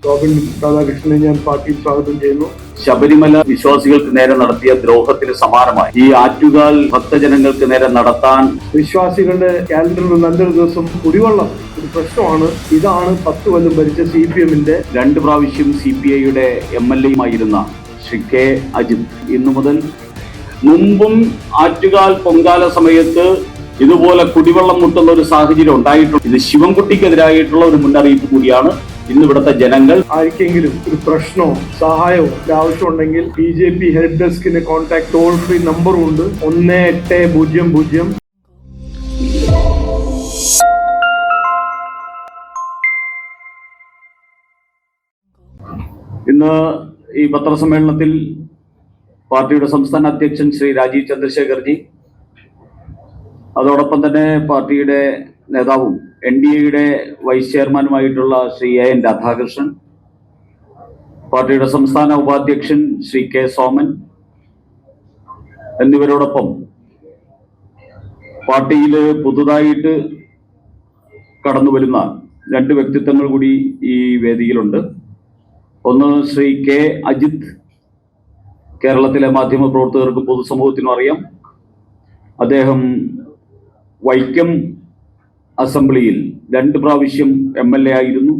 Robin രാധാകൃഷ്ണനെ ഞാൻ പാർട്ടിയിൽ സ്വാഗതം ചെയ്യുന്നു. ശബരിമല വിശ്വാസികൾക്ക് നേരെ നടത്തിയ ദ്രോഹത്തിന് സമാനമായി ഈ ആറ്റുകാൽ ഭക്തജനങ്ങൾക്ക് നേരെ നടത്താൻ വിശ്വാസികളുടെ കാലണ്ടറിൽ നല്ലൊരു ദിവസം കുടിവെള്ളം ഒരു പ്രശ്നമാണ്. ഇതാണ് 10 കൊല്ലം ഭരിച്ച CPM-ന്റെ 2 പ്രാവശ്യം CPI-യുടെ MLA-യുമായിരുന്ന ശ്രീ K. അജിത് ഇന്നു മുതൽ മുമ്പും ആറ്റുകാൽ പൊങ്കാല സമയത്ത് ഇതുപോലെ കുടിവെള്ളം മുട്ടുന്ന ഒരു സാഹചര്യം ഉണ്ടായിട്ടുണ്ട്. ഇത് ശിവൻകുട്ടിക്കെതിരായിട്ടുള്ള ഒരു മുന്നറിയിപ്പ് കൂടിയാണ്. ഇന്ന് ഇവിടുത്തെ ജനങ്ങൾ ആർക്കെങ്കിലും ഒരു പ്രശ്നമോ സഹായമോ ആവശ്യമുണ്ടെങ്കിൽ BJP ഹെൽപ്പ് ഡെസ്കിനെ കോൺടാക്ട് ടോൾ ഫ്രീ നമ്പറും ഉണ്ട് 1800. ഇന്ന് ഈ പത്രസമ്മേളനത്തിൽ പാർട്ടിയുടെ സംസ്ഥാന അധ്യക്ഷൻ ശ്രീ രാജീവ് ചന്ദ്രശേഖർജി, അതോടൊപ്പം തന്നെ പാർട്ടിയുടെ നേതാവും NDA-യുടെ വൈസ് ചെയർമാനുമായിട്ടുള്ള ശ്രീ AN രാധാകൃഷ്ണൻ, പാർട്ടിയുടെ സംസ്ഥാന ഉപാധ്യക്ഷൻ ശ്രീ K. സോമൻ എന്നിവരോടൊപ്പം പാർട്ടിയിൽ പുതുതായിട്ട് കടന്നു വരുന്ന 2 വ്യക്തിത്വങ്ങൾ കൂടി ഈ വേദിയിലുണ്ട്. ഒന്ന് ശ്രീ K. അജിത്, കേരളത്തിലെ മാധ്യമ പ്രവർത്തകർക്കും പൊതുസമൂഹത്തിനും അറിയാം. അദ്ദേഹം വൈക്കം അസംബ്ലിയിൽ 2 പ്രാവശ്യം MLA ആയിരുന്നു.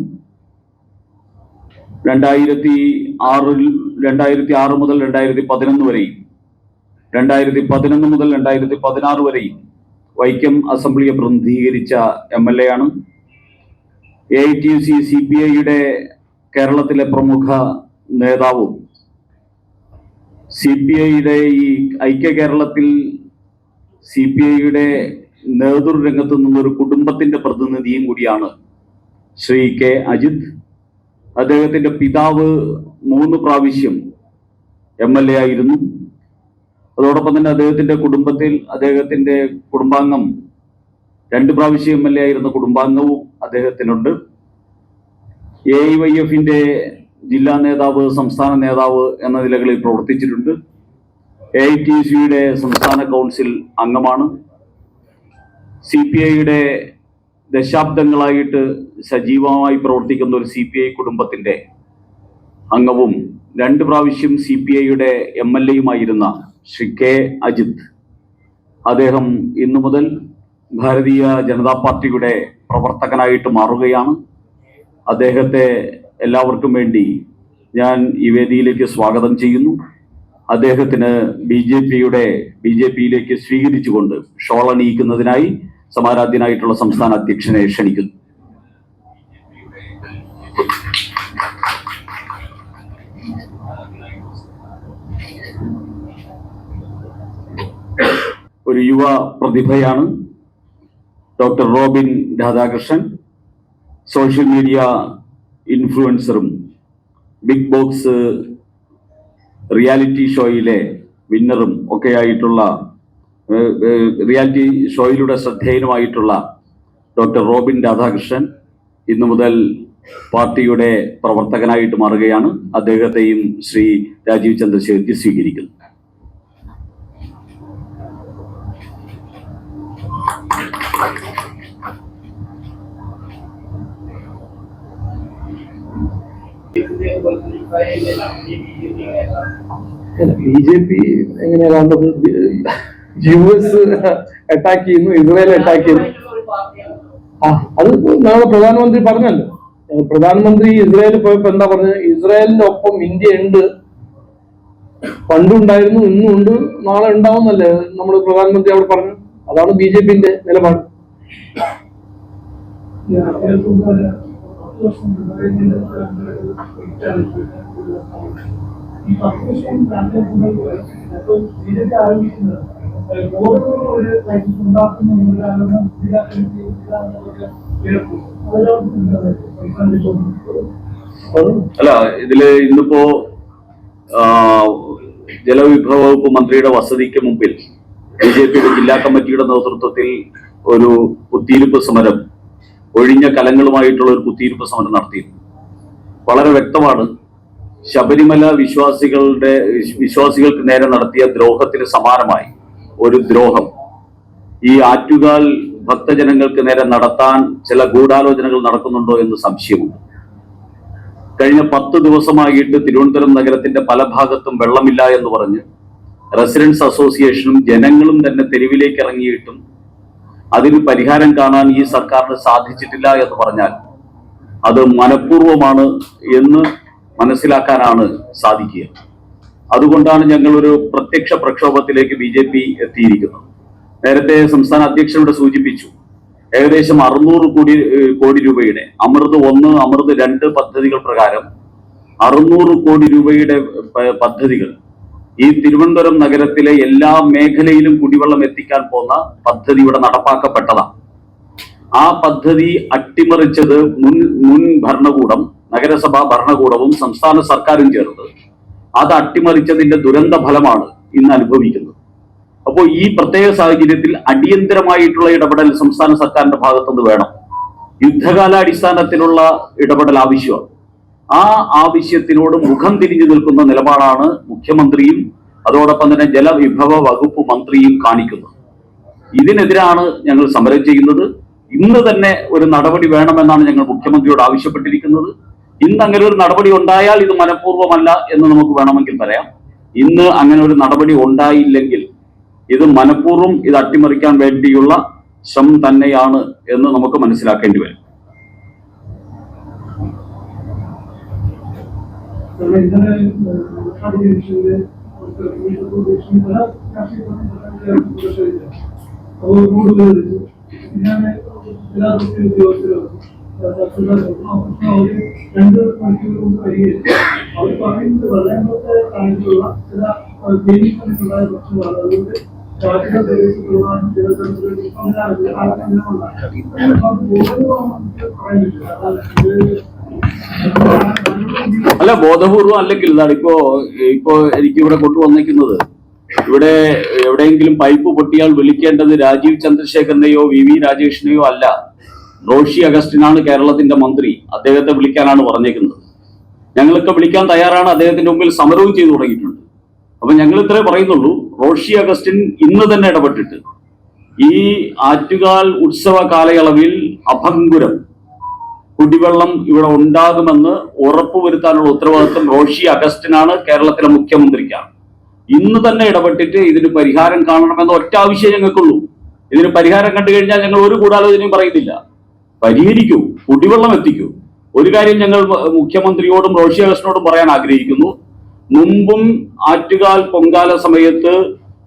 2006 മുതൽ 2011 വരെയും 2011 മുതൽ 2016 വരെയും വൈക്കം അസംബ്ലിയെ പ്രതിനിധീകരിച്ച MLA ആണ്. AITUC CPI-യുടെ കേരളത്തിലെ പ്രമുഖ നേതാവും CPI-യുടെ ഈ ഐക്യ കേരളത്തിൽ CPI-യുടെ നേതൃരംഗത്ത് നിന്നൊരു കുടുംബത്തിന്റെ പ്രതിനിധിയും കൂടിയാണ് ശ്രീ K. അജിത്. അദ്ദേഹത്തിന്റെ പിതാവ് 3 പ്രാവശ്യം MLA ആയിരുന്നു. അതോടൊപ്പം തന്നെ അദ്ദേഹത്തിന്റെ കുടുംബത്തിൽ അദ്ദേഹത്തിന്റെ കുടുംബാംഗം 2 പ്രാവശ്യം MLA ആയിരുന്ന കുടുംബാംഗവും അദ്ദേഹത്തിനുണ്ട്. AIYF-ന്റെ ജില്ലാ നേതാവ്, സംസ്ഥാന നേതാവ് എന്ന നിലകളിൽ പ്രവർത്തിച്ചിട്ടുണ്ട്. AITUC-യുടെ സംസ്ഥാന കൗൺസിൽ അംഗമാണ്. CPI-യുടെ ദശാബ്ദങ്ങളായിട്ട് സജീവമായി പ്രവർത്തിക്കുന്ന ഒരു CPI കുടുംബത്തിന്റെ അംഗവും 2 പ്രാവശ്യം CPI-യുടെ MLA-യുമായിരുന്ന ശ്രീ K. അജിത്, അദ്ദേഹം ഇന്നു മുതൽ ഭാരതീയ ജനതാ പാർട്ടിയുടെ പ്രവർത്തകനായിട്ട് മാറുകയാണ്. അദ്ദേഹത്തെ എല്ലാവർക്കും വേണ്ടി ഞാൻ ഈ വേദിയിലേക്ക് സ്വാഗതം ചെയ്യുന്നു. അദ്ദേഹത്തിന് BJP-യിലേക്ക് സ്വീകരിച്ചുകൊണ്ട് ഷോൾ അണിയിക്കുന്നതിനായി സമാരാധ്യനായിട്ടുള്ള സംസ്ഥാന അധ്യക്ഷനെ ക്ഷണിക്കുന്നു. ഒരു യുവ പ്രതിഭയാണ് doctor Robin Radhakrishnan. Social media ഇൻഫ്ലുവൻസറും ബിഗ് ബോക്സ് റിയാലിറ്റി ഷോയിലെ വിന്നറും ഒക്കെയായിട്ടുള്ള റിയാലിറ്റി ഷോയിലൂടെ ശ്രദ്ധേയനുമായിട്ടുള്ള ഡോക്ടർ റോബിൻ രാധാകൃഷ്ണൻ ഇന്നു മുതൽ പാർട്ടിയുടെ പ്രവർത്തകനായിട്ട് മാറുകയാണ്. അദ്ദേഹത്തെയും ശ്രീ രാജീവ് ചന്ദ്രശേഖർജി സ്വീകരിക്കുന്നു. BJP എങ്ങനെയാ കണ്ടത്? US അറ്റാക്ക് ചെയ്യുന്നു, ഇസ്രായേൽ അറ്റാക്ക് ചെയ്യുന്നു. അത് നമ്മുടെ പ്രധാനമന്ത്രി പറഞ്ഞല്ലോ. പ്രധാനമന്ത്രി ഇസ്രായേലിൽ പോയപ്പോ എന്താ പറഞ്ഞത്? ഇസ്രായേലിന്റെ ഒപ്പം ഇന്ത്യ ഉണ്ട്, പണ്ടുണ്ടായിരുന്നു, ഇന്നും ഉണ്ട്, നാളെ ഉണ്ടാവുന്നല്ലേ നമ്മുടെ പ്രധാനമന്ത്രി അവിടെ പറഞ്ഞു. അതാണ് BJP-ന്റെ നിലപാട്. അല്ല, ഇതില് ഇന്നിപ്പോ ജലവിഭവ വകുപ്പ് മന്ത്രിയുടെ വസതിക്ക് മുമ്പിൽ BJP-യുടെ ജില്ലാ കമ്മിറ്റിയുടെ നേതൃത്വത്തിൽ ഒരു കുത്തിയിരിപ്പ് സമരം, ഒഴിഞ്ഞ കലങ്ങളുമായിട്ടുള്ള ഒരു കുത്തിയിരിപ്പ് സമരം നടത്തിയിരുന്നു. വളരെ വ്യക്തമാണ്, ശബരിമല വിശ്വാസികൾക്ക് നേരെ നടത്തിയ ദ്രോഹത്തിന് സമാനമായി ഒരു ദ്രോഹം ഈ ആറ്റുകാൽ ഭക്തജനങ്ങൾക്ക് നേരെ നടത്താൻ ചില ഗൂഢാലോചനകൾ നടക്കുന്നുണ്ടോ എന്ന് സംശയമുണ്ട്. കഴിഞ്ഞ 10 ദിവസമായിട്ട് തിരുവനന്തപുരം നഗരത്തിന്റെ പല ഭാഗത്തും വെള്ളമില്ല എന്ന് പറഞ്ഞ് റെസിഡൻസ് അസോസിയേഷനും ജനങ്ങളും തന്നെ തെരുവിലേക്ക് ഇറങ്ങിയിട്ടും അതിന് പരിഹാരം കാണാൻ ഈ സർക്കാരിന് സാധിച്ചിട്ടില്ല എന്ന് പറഞ്ഞാൽ അത് മനഃപൂർവ്വമാണ് എന്ന് മനസ്സിലാക്കാനാണ് സാധിക്കുക. അതുകൊണ്ടാണ് ഞങ്ങൾ ഒരു പ്രത്യക്ഷ പ്രക്ഷോഭത്തിലേക്ക് BJP എത്തിയിരിക്കുന്നത്. നേരത്തെ സംസ്ഥാന അധ്യക്ഷനോട് സൂചിപ്പിച്ചു, ഏകദേശം 600 കോടി രൂപയുടെ അമൃത് 1, അമൃത് 2 പദ്ധതികൾ പ്രകാരം 600 കോടി രൂപയുടെ പദ്ധതികൾ ഈ തിരുവനന്തപുരം നഗരത്തിലെ എല്ലാ മേഖലയിലും കുടിവെള്ളം എത്തിക്കാൻ പോകുന്ന പദ്ധതി ഇവിടെ നടപ്പാക്കപ്പെട്ടതാണ്. ആ പദ്ധതി അട്ടിമറിച്ചത് മുൻ ഭരണകൂടം, നഗരസഭാ ഭരണകൂടവും സംസ്ഥാന സർക്കാരും ചേർന്ന് അത് അട്ടിമറിച്ചതിന്റെ ദുരന്ത ഫലമാണ് ഇന്ന് അനുഭവിക്കുന്നത്. അപ്പോൾ ഈ പ്രത്യേക സാഹചര്യത്തിൽ അടിയന്തരമായിട്ടുള്ള ഇടപെടൽ സംസ്ഥാന സർക്കാരിന്റെ ഭാഗത്തുനിന്ന് വേണം. യുദ്ധകാലാടിസ്ഥാനത്തിലുള്ള ഇടപെടൽ ആവശ്യമാണ്. ആ ആവശ്യത്തിനോട് മുഖം തിരിഞ്ഞു നിൽക്കുന്ന നിലപാടാണ് മുഖ്യമന്ത്രിയും അതോടൊപ്പം തന്നെ ജലവിഭവ വകുപ്പ് മന്ത്രിയും കാണിക്കുന്നത്. ഇതിനെതിരാണ് ഞങ്ങൾ സമരം ചെയ്യുന്നത്. ഇന്ന് തന്നെ ഒരു നടപടി വേണമെന്നാണ് ഞങ്ങൾ മുഖ്യമന്ത്രിയോട് ആവശ്യപ്പെട്ടിരിക്കുന്നത്. ഇന്ന് അങ്ങനെ ഒരു നടപടി ഉണ്ടായാൽ ഇത് മനഃപൂർവ്വമല്ല എന്ന് നമുക്ക് വേണമെങ്കിൽ പറയാം. ഇന്ന് അങ്ങനെ ഒരു നടപടി ഉണ്ടായില്ലെങ്കിൽ ഇത് മനഃപൂർവ്വം ഇത് അട്ടിമറിക്കാൻ വേണ്ടിയുള്ള ശ്രമം തന്നെയാണ് എന്ന് നമുക്ക് മനസ്സിലാക്കേണ്ടി വരും. അല്ല, ബോധപൂർവം അല്ലെങ്കിൽ ഇതാണ് ഇപ്പോ എനിക്ക് ഇവിടെ കൊണ്ടുവന്നിരിക്കുന്നത്. ഇവിടെ എവിടെയെങ്കിലും പൈപ്പ് പൊട്ടിയാൽ വിളിക്കേണ്ടത് രാജീവ് ചന്ദ്രശേഖരനെയോ VV രാജേഷിനെയോ അല്ല, റോഷി അഗസ്റ്റിനാണ് കേരളത്തിന്റെ മന്ത്രി. അദ്ദേഹത്തെ വിളിക്കാനാണ് പറഞ്ഞേക്കുന്നത്. ഞങ്ങളൊക്കെ വിളിക്കാൻ തയ്യാറാണ്. അദ്ദേഹത്തിന്റെ മുമ്പിൽ സമരവും ചെയ്തു തുടങ്ങിയിട്ടുണ്ട്. അപ്പൊ ഞങ്ങൾ ഇത്രേ പറയുന്നുള്ളൂ, റോഷി അഗസ്റ്റിൻ ഇന്ന് തന്നെ ഇടപെട്ടിട്ട് ഈ ആറ്റുകാൽ ഉത്സവ കാലയളവിൽ അഭംഗുരം കുടിവെള്ളം ഇവിടെ ഉണ്ടാകുമെന്ന് ഉറപ്പുവരുത്താനുള്ള ഉത്തരവാദിത്വം റോഷി അഗസ്റ്റിനാണ്, കേരളത്തിലെ മുഖ്യമന്ത്രിക്കാണ്. ഇന്ന് തന്നെ ഇടപെട്ടിട്ട് ഇതിന് പരിഹാരം കാണണമെന്ന ഒറ്റ ആവശ്യം ഞങ്ങൾക്കുള്ളൂ. ഇതിന് പരിഹാരം കണ്ടു കഴിഞ്ഞാൽ ഞങ്ങൾ ഒരു ഗൂഢാലോചനയും പറയുന്നില്ല. പരിഹരിക്കൂ, കുടിവെള്ളം എത്തിക്കൂ. ഒരു കാര്യം ഞങ്ങൾ മുഖ്യമന്ത്രിയോടും റോഷി അഗസ്റ്റിനോടും പറയാൻ ആഗ്രഹിക്കുന്നു. മുമ്പും ആറ്റുകാൽ പൊങ്കാല സമയത്ത്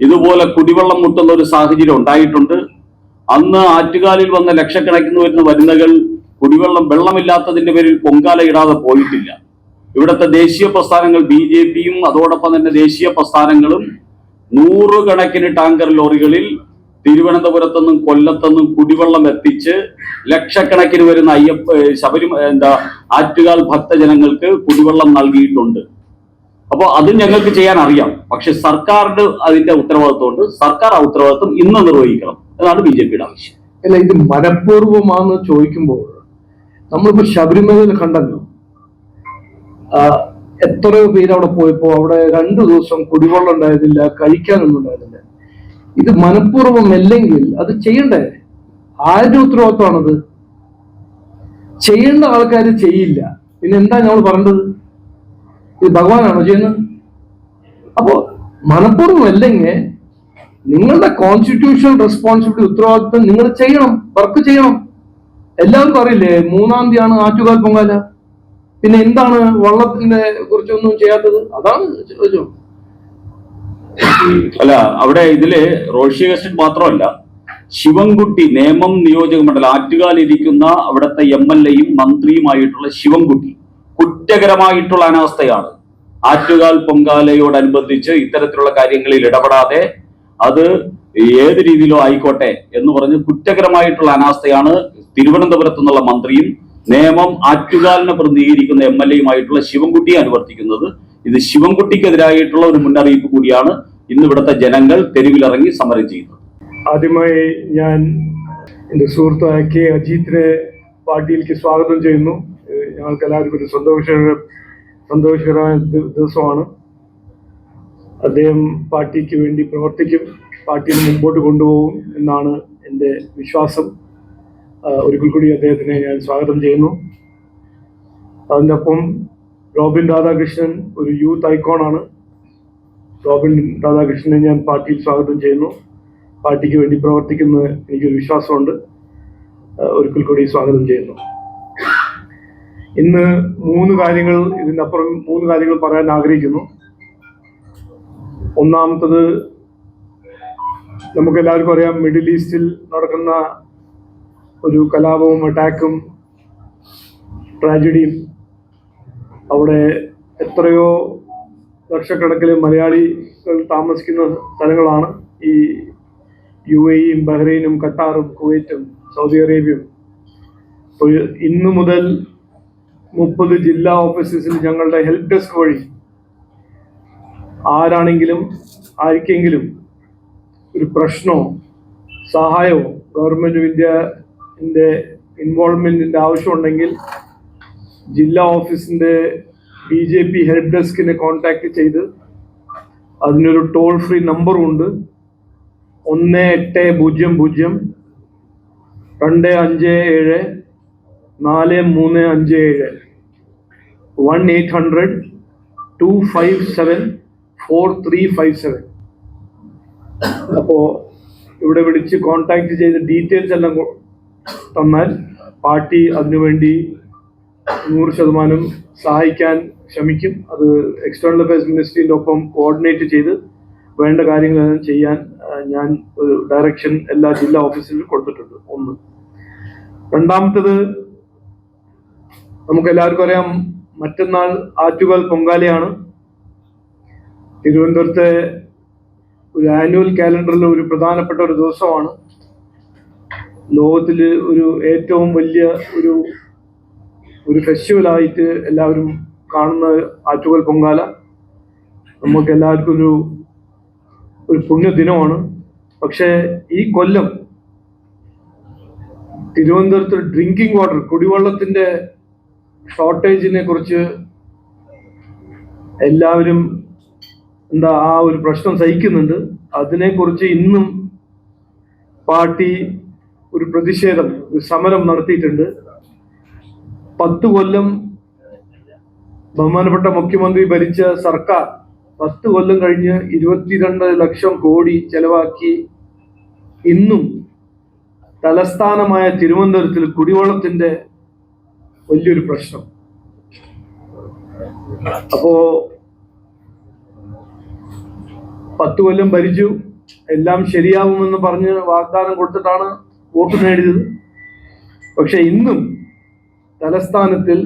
ഇതുപോലെ കുടിവെള്ളം മുട്ടുന്ന ഒരു സാഹചര്യം ഉണ്ടായിട്ടുണ്ട്. അന്ന് ആറ്റുകാലിൽ വന്ന ലക്ഷക്കണക്കിന് വരുന്ന വനിതകൾ വെള്ളമില്ലാത്തതിന്റെ പേരിൽ പൊങ്കാല ഇടാതെ പോയിട്ടില്ല. ഇവിടുത്തെ ദേശീയ പ്രസ്ഥാനങ്ങൾ BJPയും അതോടൊപ്പം തന്നെ ദേശീയ പ്രസ്ഥാനങ്ങളും 100 കണക്കിന് ടാങ്കർ ലോറികളിൽ തിരുവനന്തപുരത്തുനിന്നും കൊല്ലത്തുനിന്നും കുടിവെള്ളം എത്തിച്ച് ലക്ഷക്കണക്കിന് വരുന്ന ആറ്റുകാൽ ഭക്തജനങ്ങൾക്ക് കുടിവെള്ളം നൽകിയിട്ടുണ്ട്. അപ്പോൾ അത് ഞങ്ങൾക്ക് ചെയ്യാൻ അറിയാം. പക്ഷെ സർക്കാരിന് അതിന്റെ ഉത്തരവാദിത്വമുണ്ട്. സർക്കാർ ആ ഉത്തരവാദിത്വം ഇന്ന് നിർവഹിക്കണം എന്നാണ് BJPയുടെ ആവശ്യം. അല്ല, ഇത് മനഃപൂർവ്വമാണെന്ന് ചോദിക്കുമ്പോൾ നമ്മളിപ്പോ ശബരിമലയിൽ കണ്ടല്ലോ, എത്രയോ പേര് അവിടെ പോയപ്പോ അവിടെ 2 ദിവസം കുടിവെള്ളം ഉണ്ടായിരുന്നില്ല, കഴിക്കാനൊന്നും ഉണ്ടായിരുന്നില്ല. ഇത് മനഃപൂർവ്വം അല്ലെങ്കിൽ അത് ചെയ്യണ്ടേ? ആരുടെ ഉത്തരവാദിത്വമാണത്? ചെയ്യേണ്ട ആൾക്കാർ ചെയ്യില്ല. പിന്നെ എന്താ ഞങ്ങൾ പറഞ്ഞത്? ഇത് ഭഗവാനാണോ ചെയ്യുന്നത്? അപ്പോ മനഃപൂർവ്വം അല്ലെങ്കിൽ നിങ്ങളുടെ കോൺസ്റ്റിറ്റ്യൂഷണൽ റെസ്പോൺസിബിലിറ്റി, ഉത്തരവാദിത്വം നിങ്ങൾ ചെയ്യണം, വർക്ക് ചെയ്യണം. എല്ലാവർക്കും അറിയില്ലേ 3-ാം തീയതിയാണ് ആറ്റുകാൽ പൊങ്കാല. പിന്നെ എന്താണ് വള്ളത്തിന്റെ കുറിച്ചൊന്നും ചെയ്യാത്തത്? അതാണ് ചോദിച്ചോ. അല്ല, അവിടെ ഇതില് റോഷി അഗസ്റ്റിൻ മാത്രമല്ല, ശിവൻകുട്ടി നേമം നിയോജക മണ്ഡലം ആറ്റുകാലിരിക്കുന്ന അവിടുത്തെ MLAയും മന്ത്രിയുമായിട്ടുള്ള ശിവൻകുട്ടി കുറ്റകരമായിട്ടുള്ള അനാസ്ഥയാണ്. ആറ്റുകാൽ പൊങ്കാലയോടനുബന്ധിച്ച് ഇത്തരത്തിലുള്ള കാര്യങ്ങളിൽ ഇടപെടാതെ അത് ഏത് രീതിയിലോ ആയിക്കോട്ടെ എന്ന് പറഞ്ഞ് കുറ്റകരമായിട്ടുള്ള അനാസ്ഥയാണ് തിരുവനന്തപുരത്ത് നിന്നുള്ള മന്ത്രിയും നേമം ആറ്റുകാലിനെ പ്രതിനിധീകരിക്കുന്ന MLAയുമായിട്ടുള്ള ശിവൻകുട്ടിയെ അനുവർത്തിക്കുന്നത്. ഇത് ശിവൻകുട്ടിക്കെതിരായിട്ടുള്ള ഒരു മുന്നറിയിപ്പ് കൂടിയാണ്. ഇന്ന് ഇവിടുത്തെ ജനങ്ങൾ തെരുവിലിറങ്ങി സമരം ചെയ്യുന്നത്. ആദ്യമായി ഞാൻ എൻ്റെ സുഹൃത്തായ K. അജിത്തിനെ പാർട്ടിയിലേക്ക് സ്വാഗതം ചെയ്യുന്നു. ഞങ്ങൾക്ക് എല്ലാവർക്കും ഒരു സന്തോഷകരമായ ദിവസമാണ്. അദ്ദേഹം പാർട്ടിക്ക് വേണ്ടി പ്രവർത്തിക്കും, പാർട്ടിയെ മുമ്പോട്ട് കൊണ്ടുപോകും എന്നാണ് എൻ്റെ വിശ്വാസം. ഒരിക്കൽ കൂടി അദ്ദേഹത്തിനെ ഞാൻ സ്വാഗതം ചെയ്യുന്നു. അതിനൊപ്പം റോബിൻ രാധാകൃഷ്ണൻ ഒരു യൂത്ത് ഐക്കോണാണ്. റോബിൻ രാധാകൃഷ്ണനെ ഞാൻ പാർട്ടിയിൽ സ്വാഗതം ചെയ്യുന്നു. പാർട്ടിക്ക് വേണ്ടി പ്രവർത്തിക്കുന്ന എനിക്കൊരു വിശ്വാസമുണ്ട്. ഒരിക്കൽ കൂടി സ്വാഗതം ചെയ്യുന്നു. ഇന്ന് ഇതിനപ്പുറം മൂന്ന് കാര്യങ്ങൾ പറയാൻ ആഗ്രഹിക്കുന്നു. ഒന്നാമത്തത്, നമുക്കെല്ലാവർക്കും അറിയാം, മിഡിൽ ഈസ്റ്റിൽ നടക്കുന്ന ഒരു കലാപവും അറ്റാക്കും ട്രാജഡിയും. അവിടെ എത്രയോ ലക്ഷക്കണക്കിന് മലയാളികൾ താമസിക്കുന്ന സ്ഥലങ്ങളാണ് ഈ UAE-യും ബഹ്റൈനും ഖത്താറും കുവൈറ്റും സൗദി അറേബ്യയും. അപ്പോൾ ഇന്നു മുതൽ 30 ജില്ലാ ഓഫീസസിൽ ഞങ്ങളുടെ ഹെൽപ്പ് ഡെസ്ക് വഴി ആർക്കെങ്കിലും ഒരു പ്രശ്നമോ സഹായമോ ഗവൺമെന്റ് ഇന്ത്യൻ്റെ ഇൻവോൾവ്മെന്റിന്റെ ആവശ്യമുണ്ടെങ്കിൽ ജില്ലാ ഓഫീസിന്റെ BJP ഹെൽപ്പ് ഡെസ്കിനെ കോൺടാക്ട് ചെയ്ത് അതിനൊരു ടോൾ ഫ്രീ നമ്പറും ഉണ്ട്. 1800-257-4357 1-800-257-4357. അപ്പോൾ ഇവിടെ വിളിച്ച് കോൺടാക്ട് ചെയ്ത് ഡീറ്റെയിൽസ് എല്ലാം തന്നാൽ പാർട്ടി അതിനുവേണ്ടി 100% സഹായിക്കാൻ ശ്രമിക്കും. അത് എക്സ്റ്റേണൽ അഫയേഴ്സ് മിനിസ്ട്രീൻ്റെ ഒപ്പം കോർഡിനേറ്റ് ചെയ്ത് വേണ്ട കാര്യങ്ങളെല്ലാം ചെയ്യാൻ ഞാൻ ഒരു ഡയറക്ഷൻ എല്ലാ ജില്ലാ ഓഫീസിലും കൊടുത്തിട്ടുണ്ട്. ഒന്ന്. രണ്ടാമത്തത്, നമുക്കെല്ലാവർക്കും അറിയാം, മറ്റന്നാൾ ആറ്റുകാൽ പൊങ്കാലയാണ്. തിരുവനന്തപുരത്തെ ഒരു ആനുവൽ കാലണ്ടറിൽ ഒരു പ്രധാനപ്പെട്ട ഒരു ദിവസമാണ്. ലോകത്തിൽ ഒരു ഏറ്റവും വലിയ ഒരു ഫെസ്റ്റിവലായിട്ട് എല്ലാവരും കാണുന്ന ആറ്റുകാൽ പൊങ്കാല നമുക്ക് എല്ലാവർക്കും ഒരു പുണ്യദിനമാണ്. പക്ഷേ ഈ കൊല്ലം തിരുവനന്തപുരത്ത് ഡ്രിങ്കിങ് വാട്ടർ, കുടിവെള്ളത്തിന്റെ ഷോർട്ടേജിനെ കുറിച്ച് എല്ലാവരും ആ ഒരു പ്രശ്നം സഹിക്കുന്നുണ്ട്. അതിനെക്കുറിച്ച് ഇന്നും പാർട്ടി ഒരു പ്രതിഷേധം, ഒരു സമരം നടത്തിയിട്ടുണ്ട്. 10 കൊല്ലം ബഹുമാനപ്പെട്ട മുഖ്യമന്ത്രി ഭരിച്ച സർക്കാർ 10 കൊല്ലം കഴിഞ്ഞ് 22 ലക്ഷം കോടി ചെലവാക്കി ഇന്നും തലസ്ഥാനമായ തിരുവനന്തപുരത്തിൽ കുടിവെള്ളത്തിന്റെ വലിയൊരു പ്രശ്നം. അപ്പോ 10 കൊല്ലം ഭരിച്ചു, എല്ലാം ശരിയാവുമെന്ന് പറഞ്ഞ് വാഗ്ദാനം കൊടുത്തിട്ടാണ് വോട്ട് നേടിയത്. പക്ഷെ ഇന്നും തലസ്ഥാനത്തിൽ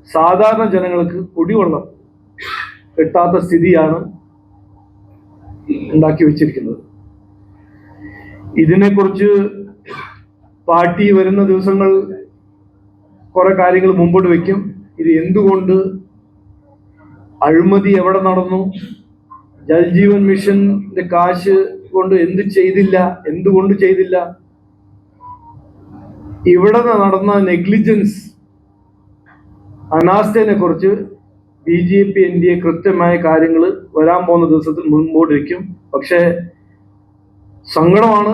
സാധാരണ ജനങ്ങൾക്ക് കുടിവെള്ളം കിട്ടാത്ത സ്ഥിതിയാണ് ഉണ്ടാക്കി വെച്ചിരിക്കുന്നത്. ഇതിനെക്കുറിച്ച് പാർട്ടി വരുന്ന ദിവസങ്ങൾ കുറെ കാര്യങ്ങൾ മുമ്പോട്ട് വെക്കും. ഇത് എന്തുകൊണ്ട്, അഴിമതി എവിടെ നടന്നു, ജൽജീവൻ മിഷന്റെ കാശ് കൊണ്ട് എന്തുകൊണ്ട് ചെയ്തില്ല, ഇവിടെ നടന്ന നെഗ്ലിജൻസ്, അനാസ്ഥയെ കുറിച്ച് BJP NDA കൃത്യമായ കാര്യങ്ങൾ വരാൻ പോകുന്ന ദിവസത്തിൽ മുൻപോട്ട് വയ്ക്കും. പക്ഷേ സങ്കടമാണ്,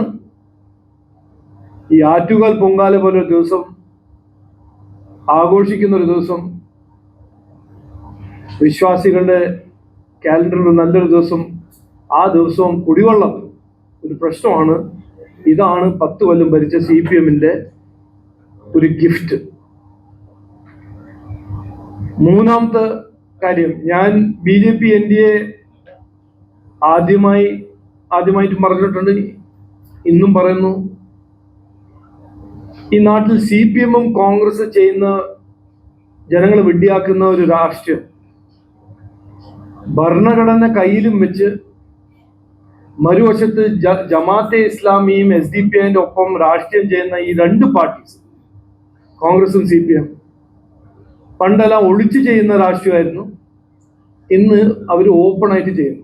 ഈ ആറ്റുകാൽ പൊങ്കാല പോലൊരു ദിവസം, ആഘോഷിക്കുന്ന ഒരു ദിവസം, വിശ്വാസികളുടെ കാലണ്ടറിൽ നല്ലൊരു ദിവസം, ആ ദിവസവും കുടിവെള്ളം ഒരു പ്രശ്നമാണ്. ഇതാണ് 10 കൊല്ലം ഭരിച്ച CPM-ന്റെ ഒരു ഗിഫ്റ്റ്. മൂന്നാമത്തെ കാര്യം, ഞാൻ BJP NDA ആദ്യമായിട്ട് പറഞ്ഞിട്ടുണ്ട്, ഇന്നും പറയുന്നു, ഈ നാട്ടിൽ CPM-ഉം കോൺഗ്രസ് ചെയ്യുന്ന ജനങ്ങളെ വിഡ്ഢിയാക്കുന്ന ഒരു രാഷ്ട്രീയം, ഭരണഘടന കയ്യിലും വെച്ച് മറുവശത്ത് ജമാഅത്തെ ഇസ്ലാമിയും SDPI-ന്റെ ഒപ്പം രാഷ്ട്രീയം ചെയ്യുന്ന ഈ 2 പാർട്ടീസ്, കോൺഗ്രസും CPM, പണ്ടെല്ലാം ഒളിച്ചു ചെയ്യുന്ന രാഷ്ട്രീയമായിരുന്നു. ഇന്ന് അവർ ഓപ്പൺ ആയിട്ട് ചെയ്യുന്നു.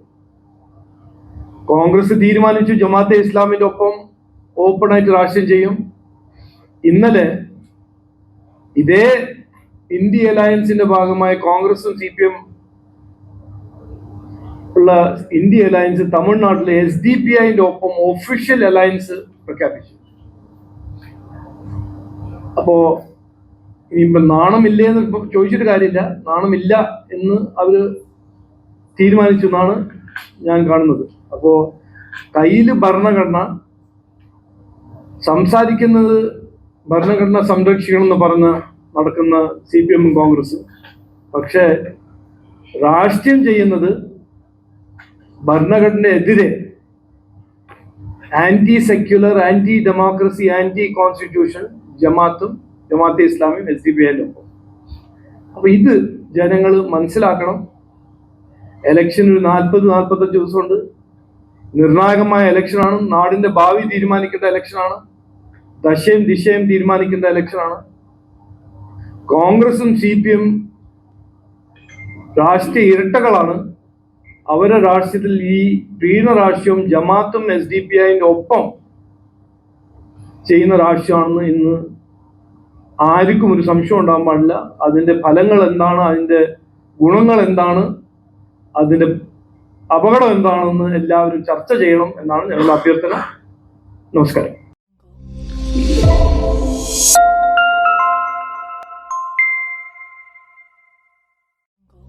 കോൺഗ്രസ് തീരുമാനിച്ചു ജമാഅത്തെ ഇസ്ലാമിന്റെ ഒപ്പം ഓപ്പൺ ആയിട്ട് രാഷ്ട്രീയം ചെയ്യും. ഇന്നലെ ഇതേ ഇന്ത്യ അലയൻസിന്റെ ഭാഗമായ കോൺഗ്രസും CPM ഉള്ള ഇന്ത്യ അലയൻസ് തമിഴ്നാട്ടിലെ SDPI-ന്റെ ഒപ്പം ഒഫീഷ്യൽ അലയൻസ് പ്രഖ്യാപിച്ചു. അപ്പോ ഇനിയിപ്പം നാണമില്ലേ എന്ന് ഇപ്പൊ ചോദിച്ചിട്ട് കാര്യമില്ല, നാണമില്ല എന്ന് അവര് തീരുമാനിച്ചു എന്നാണ് ഞാൻ കാണുന്നത്. അപ്പോ കയ്യിൽ ഭരണഘടന, സംസാരിക്കുന്നത് ഭരണഘടന സംരക്ഷിക്കണം എന്ന് പറഞ്ഞ് നടക്കുന്ന CPM കോൺഗ്രസ്, പക്ഷേ രാഷ്ട്രീയം ചെയ്യുന്നത് ഭരണഘടനയെതിരെ anti secular, anti democracy, anti constitution Jamaat ഇസ്ലാമിയും SDPI ഒപ്പം. അപ്പൊ ഇത് ജനങ്ങൾ മനസ്സിലാക്കണം. എലക്ഷൻ ഒരു 40-45 ദിവസമുണ്ട്. നിർണായകമായ ഇലക്ഷനാണ്. നാടിന്റെ ഭാവി തീരുമാനിക്കേണ്ട ഇലക്ഷനാണ്. ദശയും ദിശയും തീരുമാനിക്കേണ്ട ഇലക്ഷനാണ്. കോൺഗ്രസും CPM രാഷ്ട്രീയ ഇരട്ടകളാണ്. അവരുടെ രാഷ്ട്രീയത്തിൽ ഈ പ്രീണ രാഷ്ട്രീയവും ജമാഅത്തും SDPI ഒപ്പം ചെയ്യുന്ന രാഷ്ട്രീയമാണെന്ന് ഇന്ന് ആർക്കും ഒരു സംശയം ഉണ്ടാകാൻ പാടില്ല. അതിന്റെ ഫലങ്ങൾ എന്താണ്, അതിന്റെ ഗുണങ്ങൾ എന്താണ്, അതിന്റെ അപകടം എന്താണെന്ന് എല്ലാവരും ചർച്ച ചെയ്യണം എന്നാണ് ഞങ്ങളുടെ അഭ്യർത്ഥന. നമസ്കാരം.